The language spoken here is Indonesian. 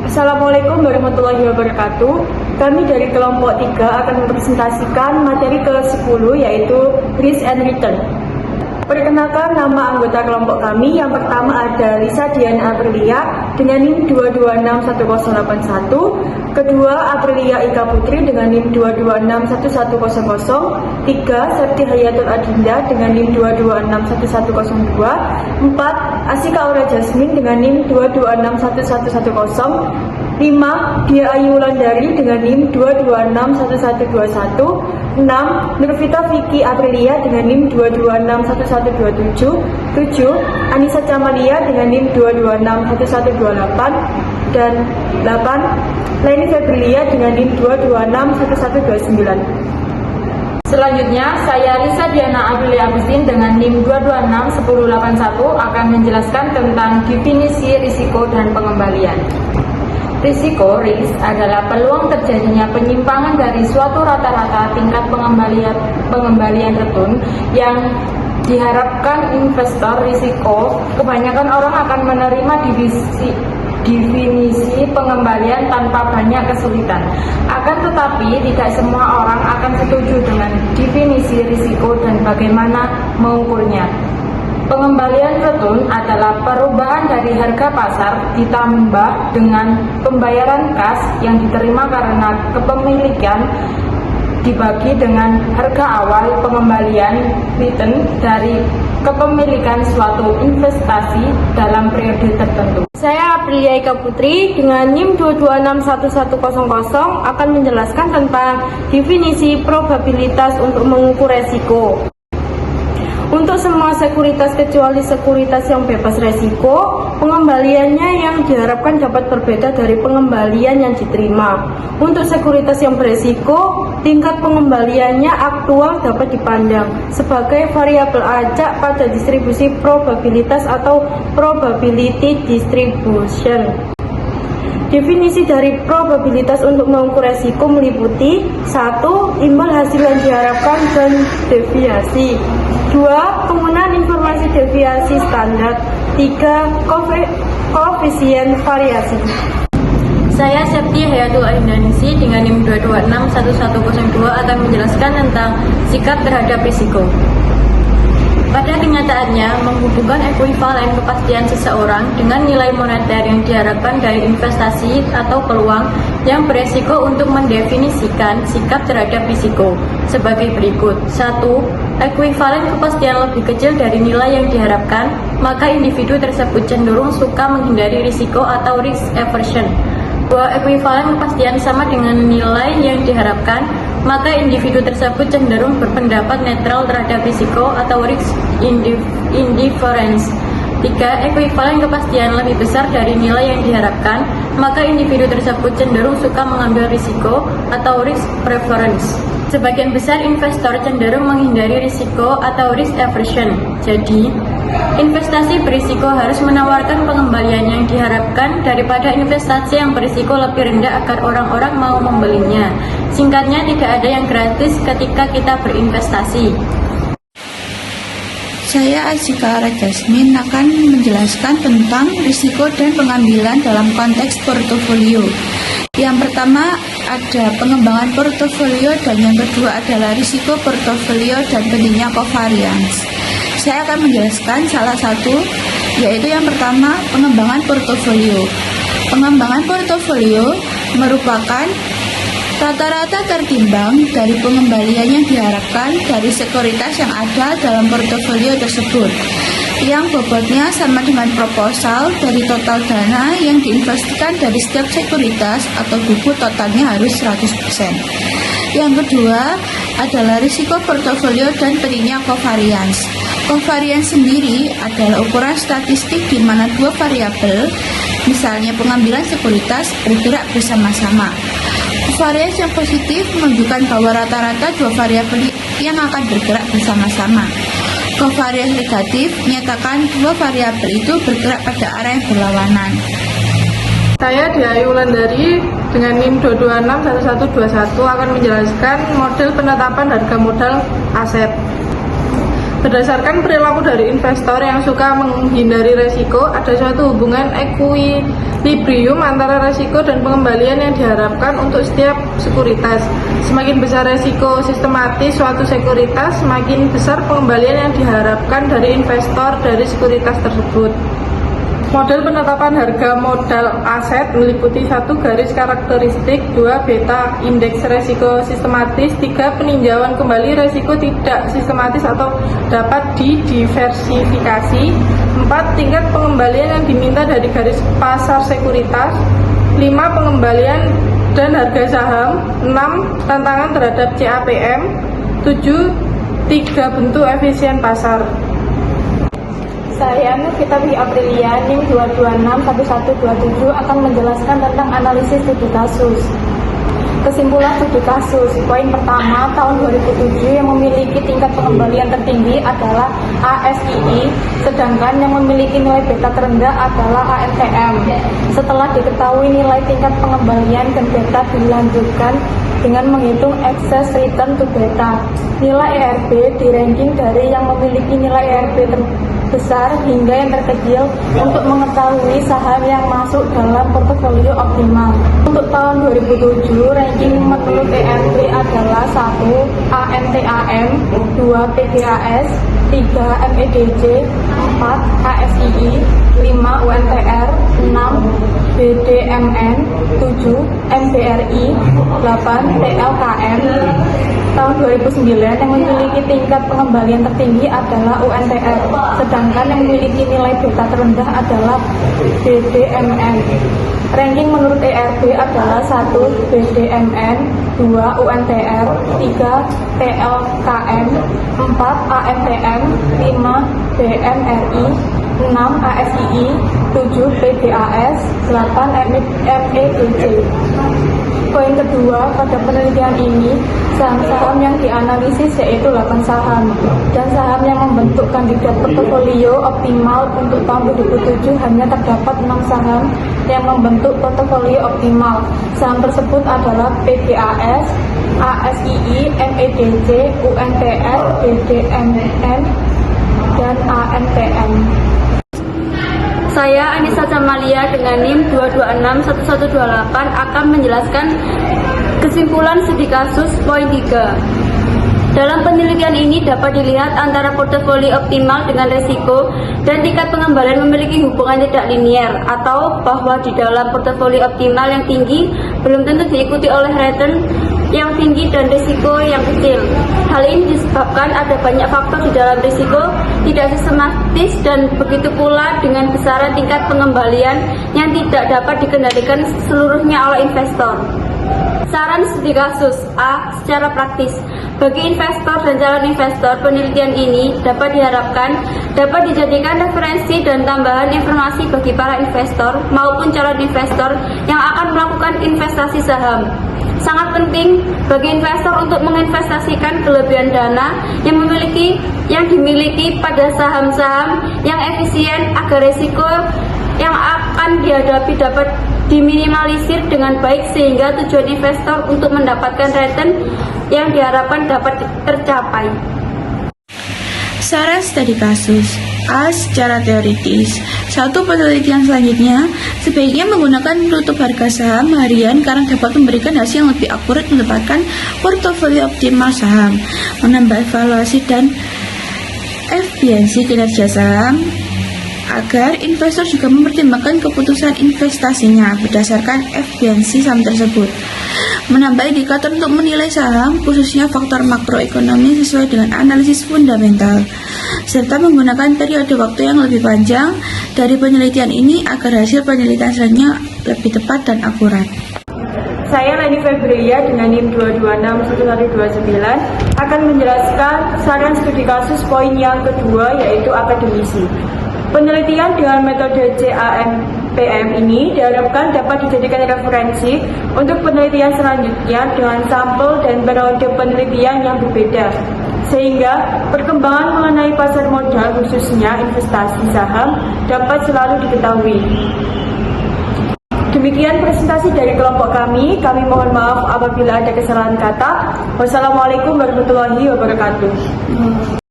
Assalamualaikum warahmatullahi wabarakatuh. Kami dari kelompok 3 akan mempresentasikan materi ke-10 yaitu Risk and Return. Perkenalkan nama anggota kelompok kami. Yang pertama ada Lisa Diana Aprilia dengan NIM 2261081, kedua Aprilia Ika Putri dengan NIM 2261100, 3 Septi Hayatul Adinda dengan NIM 2261102, 4 Asika Aura Jasmine dengan NIM 2261110, 5 Dia Ayu Wulandari dengan NIM 2261121, 6 Nurvita Vicky Aprilia dengan NIM 2261127, 7 Anissa Camalia dengan NIM 2261128, dan 8 Leni Febrilia dengan NIM 2261129. Selanjutnya, saya Lisa Diana Aprilia Agustin dengan NIM 2261081 akan menjelaskan tentang definisi risiko dan pengembalian. Risiko (risk) adalah peluang terjadinya penyimpangan dari suatu rata-rata tingkat pengembalian return yang diharapkan investor. Risiko kebanyakan orang akan menerima definisi pengembalian tanpa banyak kesulitan. Akan tetapi, tidak semua orang akan setuju dengan definisi risiko dan bagaimana mengukurnya. Pengembalian return adalah perubahan dari harga pasar ditambah dengan pembayaran kas yang diterima karena kepemilikan dibagi dengan harga awal pengembalian return dari kepemilikan suatu investasi dalam periode tertentu. Saya Aprilia Ika Putri dengan NIM 2261100 akan menjelaskan tentang definisi probabilitas untuk mengukur resiko. Untuk semua sekuritas kecuali sekuritas yang bebas resiko, pengembaliannya yang diharapkan dapat berbeda dari pengembalian yang diterima. Untuk sekuritas yang beresiko, tingkat pengembaliannya aktual dapat dipandang sebagai variabel acak pada distribusi probabilitas atau probability distribution. Definisi dari probabilitas untuk mengukur resiko meliputi 1. Imbal hasil yang diharapkan dan deviasi, 2. Penggunaan informasi deviasi standar, 3. Koefisien variasi. Saya Septi Hayatul Adinda dengan NIM 2261102 akan menjelaskan tentang sikap terhadap risiko. Pada kenyataannya, menghubungkan ekuivalen kepastian seseorang dengan nilai moneter yang diharapkan dari investasi atau peluang yang beresiko untuk mendefinisikan sikap terhadap risiko sebagai berikut. 1. Ekuivalen kepastian lebih kecil dari nilai yang diharapkan, maka individu tersebut cenderung suka menghindari risiko atau risk aversion. 2. Ekuivalen kepastian sama dengan nilai yang diharapkan, maka individu tersebut cenderung berpendapat netral terhadap risiko atau risk indifference. 3. Ekuivalen kepastian lebih besar dari nilai yang diharapkan, maka individu tersebut cenderung suka mengambil risiko atau risk preference. Sebagian besar investor cenderung menghindari risiko atau risk aversion. Jadi, investasi berisiko harus menawarkan pengembalian yang diharapkan daripada investasi yang berisiko lebih rendah agar orang-orang mau membelinya. Singkatnya, tidak ada yang gratis ketika kita berinvestasi. Saya Asika Aura Jasmine akan menjelaskan tentang risiko dan pengambilan dalam konteks portofolio. Yang pertama ada pengembangan portofolio dan yang kedua adalah risiko portofolio dan pentingnya covariance. Saya akan menjelaskan salah satu, yaitu yang pertama pengembangan portofolio. Pengembangan portofolio merupakan rata-rata tertimbang dari pengembalian yang diharapkan dari sekuritas yang ada dalam portofolio tersebut, yang bobotnya sama dengan proposal dari total dana yang diinvestasikan dari setiap sekuritas atau buku totalnya harus 100%. Yang kedua adalah risiko portofolio dan pentingnya covariance. Covariance sendiri adalah ukuran statistik di mana dua variabel, misalnya pengambilan sekuritas, bergerak bersama-sama. Covariance yang positif menunjukkan bahwa rata-rata dua variabel yang akan bergerak bersama-sama. Covariance negatif menyatakan dua variabel itu bergerak pada arah yang berlawanan. Saya Dia Ayu Wulandari dengan NIM 2261121 akan menjelaskan model penetapan harga modal aset. Berdasarkan perilaku dari investor yang suka menghindari resiko, ada suatu hubungan equilibrium antara resiko dan pengembalian yang diharapkan untuk setiap sekuritas. Semakin besar resiko sistematis suatu sekuritas, semakin besar pengembalian yang diharapkan dari investor dari sekuritas tersebut. Model penetapan harga modal aset meliputi 1 garis karakteristik, 2 beta indeks resiko sistematis, 3 peninjauan kembali resiko tidak sistematis atau dapat didiversifikasi, 4 tingkat pengembalian yang diminta dari garis pasar sekuritas, 5 pengembalian dan harga saham, 6 tantangan terhadap CAPM, 7 3 bentuk efisien pasar. Saya Nurfita Aprilia, NIM 2261127 akan menjelaskan tentang analisis studi kasus. Kesimpulan studi kasus, poin pertama, tahun 2007 yang memiliki tingkat pengembalian tertinggi adalah ASII, sedangkan yang memiliki nilai beta terendah adalah ANTM. Setelah diketahui nilai tingkat pengembalian dan beta dilanjutkan dengan menghitung excess return to beta. Nilai ERB di ranking dari yang memiliki nilai ERB terbesar hingga yang terkecil untuk mengetahui saham yang masuk dalam portofolio optimal. Untuk tahun 2007, ranking menurut ERB adalah 1 ANTAM, 2 PGAS, 3 MEDJ, 4 ASII, 5 UNTR, 6 BDMN, 7 MBRI, 8 TLKM. Tahun 2009 yang memiliki tingkat pengembalian tertinggi adalah UNTR, sedangkan yang memiliki nilai beta terendah adalah BDMN. Ranking menurut ERB adalah 1 BDMN, 2 UNTR, 3 TLKM, 4 ANTM, 5 BMRI, 6 ASII, 7 PGAS, 8 MEDJ. Poin kedua, pada penelitian ini, saham-saham yang dianalisis yaitu 8 saham, dan saham yang membentuk kandidat portofolio optimal untuk tahun 2007 hanya terdapat 6 saham yang membentuk portofolio optimal. Saham tersebut adalah PGAS, ASII, MEDJ, UNTR, BDMN, dan ANTM. Saya Anissa Camalia dengan NIM 2261128 akan menjelaskan kesimpulan studi kasus poin 3. Dalam penelitian ini dapat dilihat antara portofolio optimal dengan resiko dan tingkat pengembalian memiliki hubungan tidak linier, atau bahwa di dalam portofolio optimal yang tinggi belum tentu diikuti oleh return yang tinggi dan risiko yang kecil. Hal ini disebabkan ada banyak faktor di dalam risiko tidak sistematis dan begitu pula dengan besaran tingkat pengembalian yang tidak dapat dikendalikan seluruhnya oleh investor. Saran studi kasus A. Secara praktis, bagi investor dan calon investor, penelitian ini dapat diharapkan dapat dijadikan referensi dan tambahan informasi bagi para investor maupun calon investor yang akan melakukan investasi saham. Sangat penting bagi investor untuk menginvestasikan kelebihan dana yang dimiliki pada saham-saham yang efisien agar risiko yang akan dihadapi dapat diminimalisir dengan baik sehingga tujuan investor untuk mendapatkan return yang diharapkan dapat tercapai. Saran studi kasus A. Secara teoritis, satu penelitian selanjutnya sebaiknya menggunakan penutup harga saham harian karena dapat memberikan hasil yang lebih akurat menetapkan portofolio optimal saham, menambah evaluasi dan efisiensi kinerja saham, agar investor juga mempertimbangkan keputusan investasinya berdasarkan efisiensi saham tersebut, menambah indikator untuk menilai saham khususnya faktor makroekonomi sesuai dengan analisis fundamental, serta menggunakan periode waktu yang lebih panjang dari penelitian ini agar hasil penelitian selanjutnya lebih tepat dan akurat. Saya Leni Febria dengan NIM 2261129 akan menjelaskan saran studi kasus poin yang kedua, yaitu akademisi. Penelitian dengan metode CAPM ini diharapkan dapat dijadikan referensi untuk penelitian selanjutnya dengan sampel dan periode penelitian yang berbeda, sehingga perkembangan mengenai pasar modal khususnya investasi saham dapat selalu diketahui. Demikian presentasi dari kelompok kami mohon maaf apabila ada kesalahan kata. Wassalamualaikum warahmatullahi wabarakatuh.